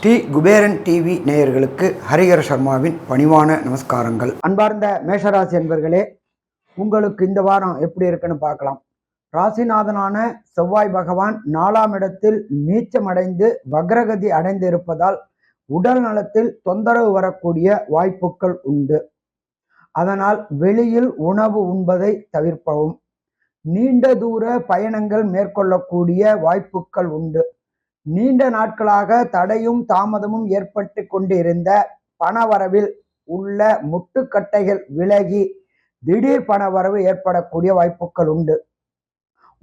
Sri Kuberan TV நேயர்களுக்கு ஹரிஹர சர்மாவின் பணிவான நமஸ்காரங்கள். அன்பார்ந்த மேஷராசி என்பர்களே, உங்களுக்கு இந்த வாரம் எப்படி இருக்குன்னு பார்க்கலாம். ராசிநாதனான செவ்வாய் பகவான் 4ஆம் இடத்தில் நீச்சமடைந்து வக்ரகதி அடைந்து இருப்பதால் உடல் நலத்தில் தொந்தரவு வரக்கூடிய வாய்ப்புகள் உண்டு. அதனால் வெளியில் உணவு உண்பதை தவிர்க்கவும். நீண்ட தூர பயணங்கள் மேற்கொள்ளக்கூடிய வாய்ப்புகள் உண்டு. நீண்ட நாட்களாக தடையும் தாமதமும் ஏற்பட்டு கொண்டிருந்த பணவரவில் உள்ள முட்டுக்கட்டைகள் விலகி திடீர் பணவரவு ஏற்படக்கூடிய வாய்ப்புகள் உண்டு.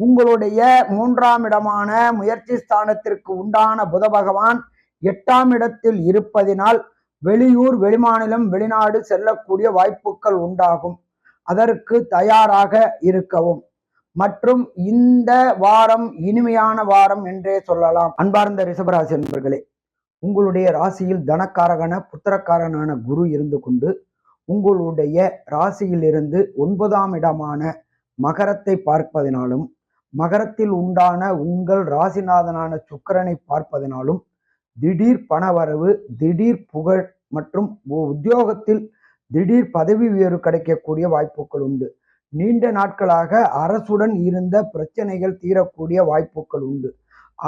உங்களுடைய 3ஆம் இடமான முயற்சி ஸ்தானத்திற்கு உண்டான புத பகவான் 8ஆம் இடத்தில் இருப்பதினால் வெளியூர், வெளிமாநிலம், வெளிநாடு செல்லக்கூடிய வாய்ப்புகள் உண்டாகும். அதற்கு தயாராக இருக்கவும். மற்றும் இந்த வாரம் இனிமையான வாரம் என்றே சொல்லலாம். அன்பார்ந்த ரிஷபராசி என்பர்களே, உங்களுடைய ராசியில் தனக்காரகன புத்திரக்காரனான குரு இருந்து கொண்டு உங்களுடைய ராசியில் இருந்து 9ஆம் இடமான மகரத்தை பார்ப்பதினாலும் மகரத்தில் உண்டான உங்கள் ராசிநாதனான சுக்கிரனை பார்ப்பதினாலும் திடீர் பணவரவு, திடீர் புகழ் மற்றும் உத்தியோகத்தில் திடீர் பதவி உயர்வு கிடைக்கக்கூடிய வாய்ப்புகள் உண்டு. நீண்ட நாட்களாக அரசுடன் இருந்த பிரச்சனைகள் தீரக்கூடிய வாய்ப்புகள் உண்டு.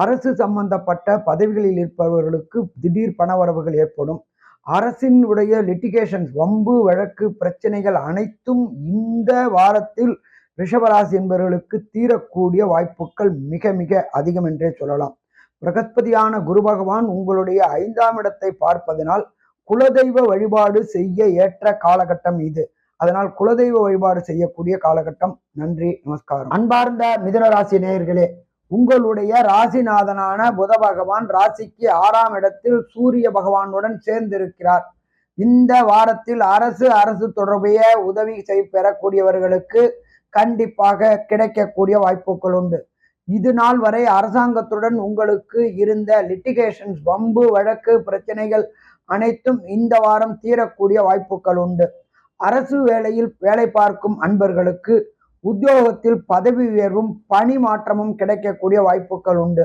அரசு சம்பந்தப்பட்ட பதவிகளில் இருப்பவர்களுக்கு திடீர் பணவரவுகள் ஏற்படும். அரசினுடைய லிட்டிகேஷன்ஸ், வம்பு வழக்கு பிரச்சனைகள் அனைத்தும் இந்த வாரத்தில் ரிஷபராசி என்பவர்களுக்கு தீரக்கூடிய வாய்ப்புகள் மிக மிக அதிகம் என்றே சொல்லலாம். பிரகஸ்பதியான குரு பகவான் உங்களுடைய 5ஆம் இடத்தை பார்ப்பதனால் குலதெய்வ வழிபாடு செய்ய ஏற்ற காலகட்டம் இது. அதனால் குலதெய்வ வழிபாடு செய்யக்கூடிய காலகட்டம். நன்றி, நமஸ்காரம். அன்பார்ந்த மிதுன ராசி நேயர்களே, உங்களுடைய ராசிநாதனான புத பகவான் ராசிக்கு 6ஆம் இடத்தில் சூரிய பகவானுடன் சேர்ந்திருக்கிறார். இந்த வாரத்தில் அரசு தொடர்புடைய உதவி பெறக்கூடியவர்களுக்கு கண்டிப்பாக கிடைக்கக்கூடிய வாய்ப்புகள் உண்டு. இது நாள் வரை அரசாங்கத்துடன் உங்களுக்கு இருந்த லிட்டிகேஷன்ஸ், வம்பு வழக்கு பிரச்சனைகள் அனைத்தும் இந்த வாரம் தீரக்கூடிய வாய்ப்புகள் உண்டு. அரசு வேலையில் வேலை பார்க்கும் அன்பர்களுக்கு உத்தியோகத்தில் பதவி உயர்வும் பணி மாற்றமும் கிடைக்கக்கூடிய வாய்ப்புகள் உண்டு.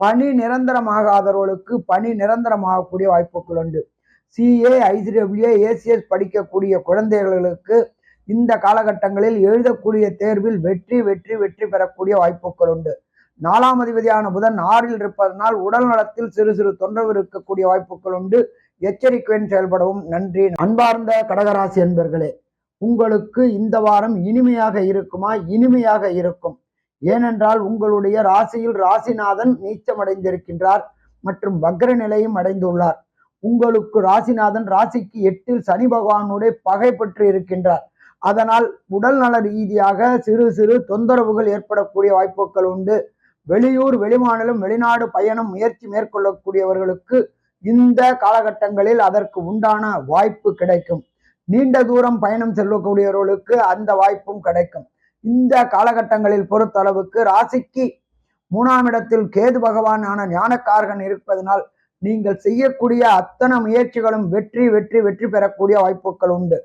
பணி நிரந்தரமாகாதவர்களுக்கு பணி நிரந்தரமாகக்கூடிய வாய்ப்புகள் உண்டு. CA, ICWA, ACS படிக்கக்கூடிய குழந்தைகளுக்கு இந்த காலகட்டங்களில் எழுதக்கூடிய தேர்வில் வெற்றி வெற்றி வெற்றி பெறக்கூடிய வாய்ப்புகள் உண்டு. 4ஆம் அதிபதியான புதன் 6ல் இருப்பதனால் உடல் நலத்தில் சிறு சிறு தொந்தரவு இருக்கக்கூடிய வாய்ப்புகள் உண்டு. எச்சரிக்கையுடன் செயல்படவும். நன்றி. அன்பார்ந்த கடகராசி என்பர்களே, உங்களுக்கு இந்த வாரம் இனிமையாக இருக்குமா? இனிமையாக இருக்கும். ஏனென்றால் உங்களுடைய ராசியில் ராசிநாதன் நீச்சமடைந்திருக்கின்றார் மற்றும் வக்ர நிலையும் அடைந்துள்ளார். உங்களுக்கு ராசிநாதன் ராசிக்கு 8ல் சனி பகவானுடைய பகை பெற்று இருக்கின்றார். அதனால் உடல் நல ரீதியாக சிறு சிறு தொந்தரவுகள் ஏற்படக்கூடிய வாய்ப்புகள் உண்டு. வெளியூர், வெளிமாநிலம், வெளிநாடு பயணம் முயற்சி மேற்கொள்ளக்கூடியவர்களுக்கு இந்த காலகட்டங்களில் அதற்கு உண்டான வாய்ப்பு கிடைக்கும். நீண்ட தூரம் பயணம் செல்லக்கூடியவர்களுக்கு அந்த வாய்ப்பும் கிடைக்கும். இந்த காலகட்டங்களில் பொறுத்தளவுக்கு ராசிக்கு 3ஆம் இடத்தில் கேது பகவானான ஞானக்காரகன் இருப்பதனால் நீங்கள் செய்யக்கூடிய அத்தனை முயற்சிகளும் வெற்றி வெற்றி வெற்றி பெறக்கூடிய வாய்ப்புகள் உண்டு.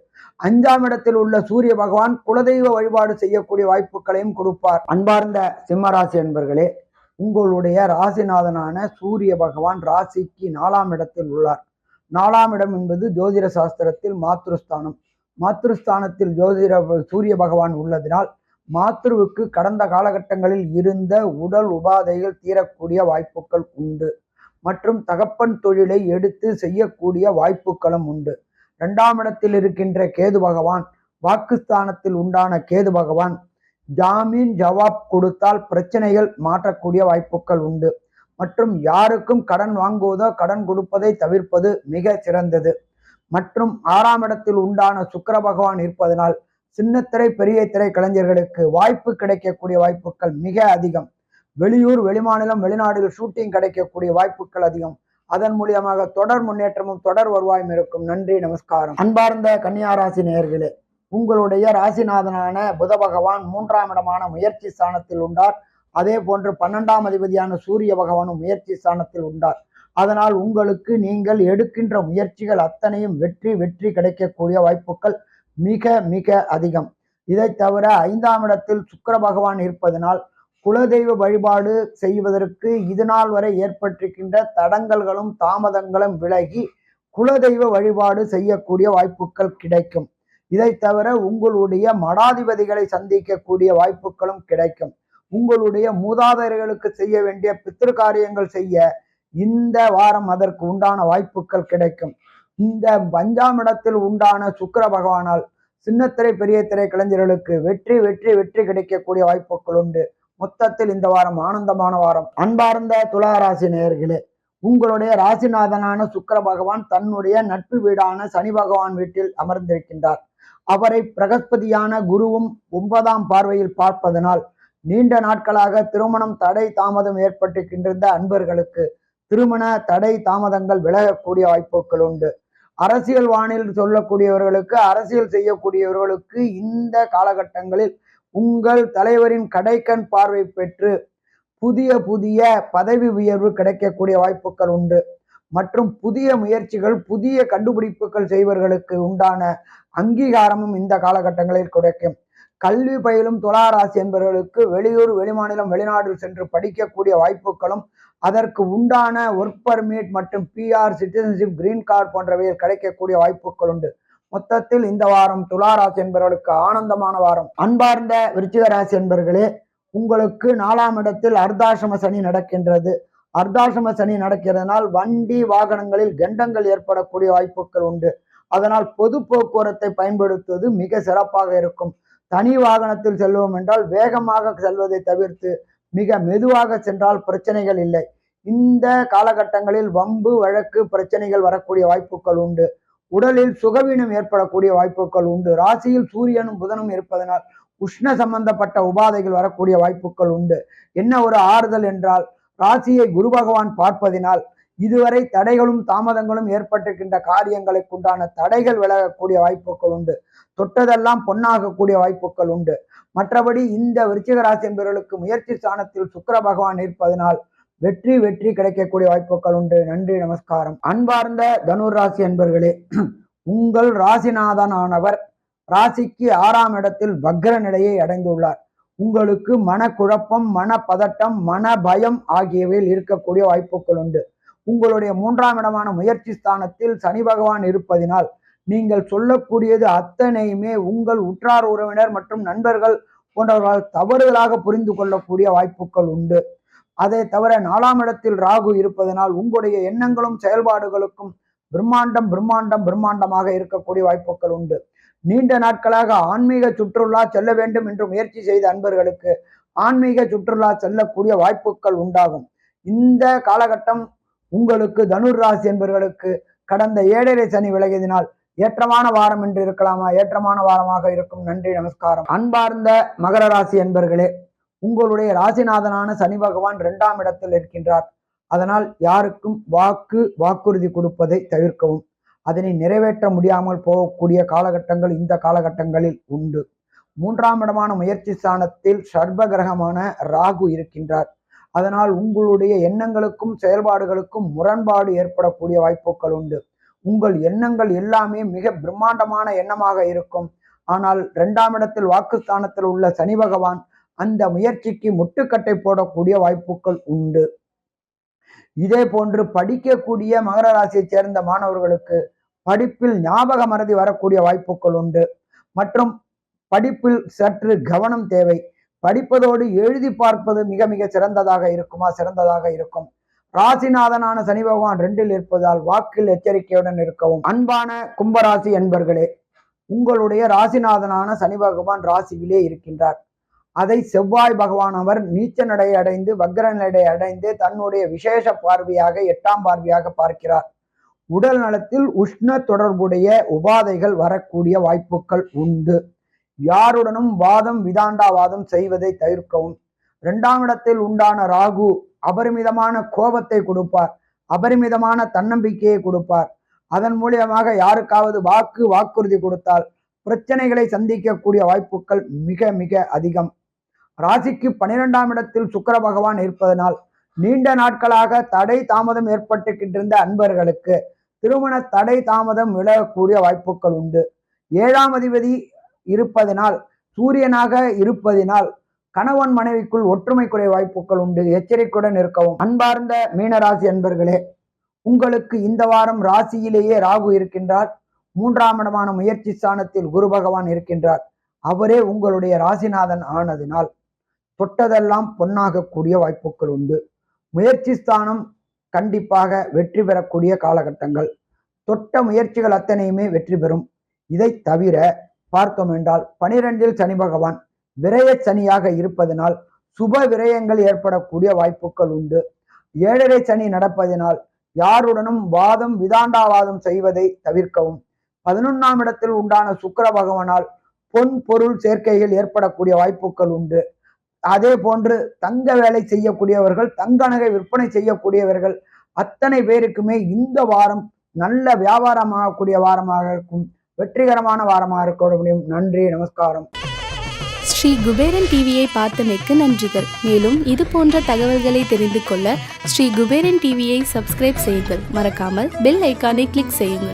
5ஆம் இடத்தில் உள்ள சூரிய பகவான் குலதெய்வ வழிபாடு செய்யக்கூடிய வாய்ப்புகளையும் கொடுப்பார். அன்பார்ந்த சிம்மராசி என்பர்களே, உங்களுடைய ராசிநாதனான சூரிய பகவான் ராசிக்கு 4ஆம் இடத்தில் உள்ளார். 4ஆம் இடம் என்பது ஜோதிட சாஸ்திரத்தில் மாத்ருஸ்தானம். மாத்ருஸ்தானத்தில் சூரிய பகவான் உள்ளதினால் மாத்ருவுக்கு கடந்த காலகட்டங்களில் இருந்த உடல் உபாதைகள் தீரக்கூடிய வாய்ப்புகள் உண்டு. மற்றும் தகப்பன் தொழிலை எடுத்து செய்யக்கூடிய வாய்ப்புகளும் உண்டு. 2ஆம் இடத்தில் இருக்கின்ற கேது பகவான், வாக்குஸ்தானத்தில் உண்டான கேது பகவான் ஜாமீன் ஜவாப் கொடுத்தால் பிரச்சனைகள் மாற்றக்கூடிய வாய்ப்புகள் உண்டு. மற்றும் யாருக்கும் கடன் வாங்குவதோ கடன் கொடுப்பதை தவிர்ப்பது மிக சிறந்தது. மற்றும் 6ஆம் இடத்தில் உண்டான சுக்கிர பகவான் இருப்பதனால் சின்னத்திரை பெரிய திரை கலைஞர்களுக்கு வாய்ப்பு கிடைக்கக்கூடிய வாய்ப்புகள் மிக அதிகம். வெளியூர், வெளிமாநிலம், வெளிநாடுகள் ஷூட்டிங் கிடைக்கக்கூடிய வாய்ப்புகள் அதிகம். அதன் மூலியமாக தொடர் முன்னேற்றமும் தொடர் வருவாயும் இருக்கும். நன்றி, நமஸ்காரம். அன்பார்ந்த கன்னியாராசி நேயர்களே, உங்களுடைய ராசிநாதனான புத பகவான் 3ஆம் இடமான முயற்சி ஸ்தானத்தில் உண்டார். அதே போன்று 12ஆம் அதிபதியான சூரிய பகவானும் முயற்சி ஸ்தானத்தில் உண்டார். அதனால் உங்களுக்கு நீங்கள் எடுக்கின்ற முயற்சிகள் அத்தனையும் வெற்றி வெற்றி கிடைக்கக்கூடிய வாய்ப்புகள் மிக மிக அதிகம். இதை தவிர 5ஆம் இடத்தில் சுக்கிர பகவான் இருப்பதனால் குலதெய்வ வழிபாடு செய்வதற்கு இதுநாள் வரை ஏற்பட்டிருக்கின்ற தடங்கல்களும் தாமதங்களும் விலகி குலதெய்வ வழிபாடு செய்யக்கூடிய வாய்ப்புகள் கிடைக்கும். இதை தவிர உங்களுடைய மடாதிபதிகளை சந்திக்கக்கூடிய வாய்ப்புகளும் கிடைக்கும். உங்களுடைய மூதாதையர்களுக்கு செய்ய வேண்டிய பித்திரு காரியங்கள் செய்ய இந்த வாரம் அதற்கு உண்டான வாய்ப்புகள் கிடைக்கும். இந்த 5ஆம் இடத்தில் உண்டான சுக்கிர பகவானால் சின்னத்திரை பெரிய திரை கலைஞர்களுக்கு வெற்றி வெற்றி வெற்றி கிடைக்கக்கூடிய வாய்ப்புகள் உண்டு. மொத்தத்தில் இந்த வாரம் ஆனந்தமான வாரம். அன்பார்ந்த துலா ராசி நேயர்களே, உங்களுடைய ராசிநாதனான சுக்கிர பகவான் தன்னுடைய நட்பு வீடான சனி பகவான் வீட்டில் அமர்ந்திருக்கின்றார். அவரை பிரகஸ்பதியான குருவும் 9ஆம் பார்வையில் பார்ப்பதனால் நீண்ட நாட்களாக திருமணம் தடை தாமதம் ஏற்பட்டிருக்கின்ற அன்பர்களுக்கு திருமண தடை தாமதங்கள் விலகக்கூடிய வாய்ப்புகள் உண்டு. அரசியல் வானில் சொல்லக்கூடியவர்களுக்கு, அரசியல் செய்யக்கூடியவர்களுக்கு இந்த காலகட்டங்களில் உங்கள் தலைவரின் கடைக்கண் பார்வை பெற்று புதிய புதிய பதவி உயர்வு கிடைக்கக்கூடிய வாய்ப்புகள் உண்டு. மற்றும் புதிய முயற்சிகள், புதிய கண்டுபிடிப்புகள் செய்வர்களுக்கு உண்டான அங்கீகாரமும் இந்த காலகட்டங்களில் கிடைக்கும். கல்வி பயிலும் துலா ராசி என்பவர்களுக்கு வெளியூர், வெளிமாநிலம், வெளிநாடு சென்று படிக்கக்கூடிய வாய்ப்புகளும் அதற்கு உண்டான ஒர்க் பர்மிட் மற்றும் PR, சிட்டிசன்ஷிப், கிரீன் கார்டு போன்றவையில் கிடைக்கக்கூடிய வாய்ப்புகள் உண்டு. மொத்தத்தில் இந்த வாரம் துலா ராசி என்பவர்களுக்கு ஆனந்தமான வாரம். அன்பார்ந்த விருச்சிக ராசி என்பவர்களே, உங்களுக்கு 4ஆம் இடத்தில் அர்த்தாசிரம சனி நடக்கின்றது. அர்த்தாசிரம சனி நடக்கிறதுனால் வண்டி வாகனங்களில் கண்டங்கள் ஏற்படக்கூடிய வாய்ப்புகள் உண்டு. அதனால் பொது போக்குவரத்தை பயன்படுத்துவது மிக சிறப்பாக இருக்கும். தனி வாகனத்தில் செல்வோம் என்றால் வேகமாக செல்வதை தவிர்த்து மிக மெதுவாக சென்றால் பிரச்சனைகள் இல்லை. இந்த காலகட்டங்களில் வம்பு வழக்கு பிரச்சனைகள் வரக்கூடிய வாய்ப்புகள் உண்டு. உடலில் சுகவீனம் ஏற்படக்கூடிய வாய்ப்புகள் உண்டு. ராசியில் சூரியனும் புதனும் இருப்பதனால் உஷ்ண சம்பந்தப்பட்ட உபாதைகள் வரக்கூடிய வாய்ப்புகள் உண்டு. என்ன ஒரு ஆறுதல் என்றால், ராசியை குரு பகவான் பார்ப்பதினால் இதுவரை தடைகளும் தாமதங்களும் ஏற்பட்டிருக்கின்ற காரியங்களுக்கு உண்டான தடைகள் விலகக்கூடிய வாய்ப்புகள் உண்டு. தொட்டதெல்லாம் பொன்னாகக்கூடிய வாய்ப்புகள் உண்டு. மற்றபடி இந்த விருச்சிக ராசி என்பவர்களுக்கு முயற்சி ஸ்தானத்தில் சுக்கிர பகவான் இருப்பதனால் வெற்றி வெற்றி கிடைக்கக்கூடிய வாய்ப்புகள் உண்டு. நன்றி, நமஸ்காரம். அன்பார்ந்த தனுர் ராசி என்பவர்களே, உங்கள் ராசிநாதனானவர் ராசிக்கு 6ஆம் இடத்தில் வக்ர நிலையை அடைந்துள்ளார். உங்களுக்கு மனக்குழப்பம், மனப்பதட்டம், மன பயம் ஆகியவையில் இருக்கக்கூடிய வாய்ப்புகள் உண்டு. உங்களுடைய 3ஆம் இடமான முயற்சி ஸ்தானத்தில் சனி பகவான் இருப்பதினால் நீங்கள் சொல்லக்கூடியது அத்தனையுமே உங்கள் உற்றார் உறவினர் மற்றும் நண்பர்கள் போன்றவர்களால் தவறுதலாக புரிந்து கொள்ளக்கூடிய வாய்ப்புகள் உண்டு. அதை தவிர 4ஆம் இடத்தில் ராகு இருப்பதனால் உங்களுடைய எண்ணங்களும் செயல்பாடுகளுக்கும் பிரம்மாண்டம் பிரம்மாண்டம் பிரம்மாண்டமாக இருக்கக்கூடிய வாய்ப்புகள் உண்டு. நீண்ட நாட்களாக ஆன்மீக சுற்றுலா செல்ல வேண்டும் என்று முயற்சி செய்த அன்பர்களுக்கு ஆன்மீக சுற்றுலா செல்லக்கூடிய வாய்ப்புகள் உண்டாகும். இந்த காலகட்டம் உங்களுக்கு தனுர் ராசி என்பவர்களுக்கு கடந்த 7.5 சனி விலகியதினால் ஏற்றமான வாரம் என்று இருக்கலாமா? ஏற்றமான வாரமாக இருக்கும். நன்றி, நமஸ்காரம். அன்பார்ந்த மகர ராசி என்பர்களே, உங்களுடைய ராசிநாதனான சனி பகவான் 2ஆம் இடத்தில் இருக்கின்றார். அதனால் யாருக்கும் வாக்குறுதி கொடுப்பதை தவிர்க்கவும். அதனை நிறைவேற்ற முடியாமல் போகக்கூடிய காலகட்டங்கள் இந்த காலகட்டங்களில் உண்டு. 3ஆம் இடமான முயற்சி ஸ்தானத்தில் சர்வ கிரகமான ராகு இருக்கின்றார். அதனால் உங்களுடைய எண்ணங்களுக்கும் செயல்பாடுகளுக்கும் முரண்பாடு ஏற்படக்கூடிய வாய்ப்புகள் உண்டு. உங்கள் எண்ணங்கள் எல்லாமே மிக பிரம்மாண்டமான எண்ணமாக இருக்கும். ஆனால் 2ஆம் இடத்தில் வாக்குஸ்தானத்தில் உள்ள சனி பகவான் அந்த முயற்சிக்கு முட்டுக்கட்டை போடக்கூடிய வாய்ப்புகள் உண்டு. இதே போன்று படிக்கக்கூடிய மகர ராசியைச் சேர்ந்த மாணவர்களுக்கு படிப்பில் ஞாபக மறதி வரக்கூடிய வாய்ப்புகள் உண்டு. மற்றும் படிப்பில் சற்று கவனம் தேவை. படிப்பதோடு எழுதி பார்ப்பது மிக மிக சிறந்ததாக இருக்குமா? சிறந்ததாக இருக்கும். ராசிநாதனான சனி பகவான் 2இல் இருப்பதால் வாக்கில் எச்சரிக்கையுடன் இருக்கவும். அன்பான கும்பராசி என்பர்களே, உங்களுடைய ராசிநாதனான சனி பகவான் ராசியிலே இருக்கின்றார். அதை செவ்வாய் பகவான் அவர் நீச்ச நடை அடைந்து வக்ர நடை அடைந்து தன்னுடைய விசேஷ பார்வையாக 8ஆம் பார்வையாக பார்க்கிறார். உடல் நலத்தில் உஷ்ண தொடர்புடைய உபாதைகள் வரக்கூடிய வாய்ப்புகள் உண்டு. யாருடனும் வாதம் விதாண்டாவாதம் செய்வதை தவிர்க்கவும். 2ஆம் இடத்தில் உண்டான ராகு அபரிமிதமான கோபத்தை கொடுப்பார், அபரிமிதமான தன்னம்பிக்கையை கொடுப்பார். அதன் மூலியமாக யாருக்காவது வாக்குறுதி கொடுத்தால் பிரச்சனைகளை சந்திக்கக்கூடிய வாய்ப்புகள் மிக மிக அதிகம். ராசிக்கு 12ஆம் இடத்தில் சுக்கிர பகவான் இருப்பதனால் நீண்ட நாட்களாக தடை தாமதம் ஏற்பட்டிருக்கின்ற அன்பர்களுக்கு திருமண தடை தாமதம் விலகக்கூடிய வாய்ப்புகள் உண்டு. 7ஆம் அதிபதி இருப்பதனால் சூரியனாக இருப்பதினால் கணவன் மனைவிக்குள் ஒற்றுமை குறை வாய்ப்புகள் உண்டு. எச்சரிக்கையுடன் இருக்கவும். அன்பார்ந்த மீனராசி அன்பர்களே, உங்களுக்கு இந்த வாரம் ராசியிலேயே ராகு இருக்கின்றார். 3ஆம் இடமான முயற்சி ஸ்தானத்தில் குரு பகவான் இருக்கின்றார். அவரே உங்களுடைய ராசிநாதன் ஆனதினால் தொட்டதெல்லாம் பொன்னாகக்கூடிய வாய்ப்புகள் உண்டு. முயற்சி ஸ்தானம் கண்டிப்பாக வெற்றி பெறக்கூடிய காலகட்டங்கள். தொட்ட முயற்சிகள் அத்தனையுமே வெற்றி பெறும். இதை தவிர பார்த்தோம் என்றால் 12இல் சனி பகவான் விரய சனியாக இருப்பதனால் சுப விரயங்கள் ஏற்படக்கூடிய வாய்ப்புகள் உண்டு. 7.5 சனி நடப்பதனால் யாருடனும் வாதம் விதாண்டாவாதம் செய்வதை தவிர்க்கவும். 11ஆம் இடத்தில் உண்டான சுக்கிர பகவானால் பொன் பொருள் சேர்க்கைகள் ஏற்படக்கூடிய வாய்ப்புகள் உண்டு. அதே போன்று தங்க வேலை செய்யக்கூடியவர்கள், தங்க நகை விற்பனை செய்யக்கூடியவர்கள் அத்தனை பேருக்குமே இந்த வாரம் நல்ல வியாபாரமாகக்கூடிய வாரமாக இருக்கும். வெற்றிகரமான வாரமாக இருக்க முடியும். நன்றி, நமஸ்காரம். ஸ்ரீ குபேரன் டிவியை பார்த்தமைக்கு நன்றிகள். மேலும் இது போன்ற தகவல்களை தெரிந்து கொள்ள ஸ்ரீ குபேரன் டிவியை சப்ஸ்கிரைப் செய்யுங்கள். மறக்காமல் பெல் ஐக்கானை கிளிக் செய்யுங்கள்.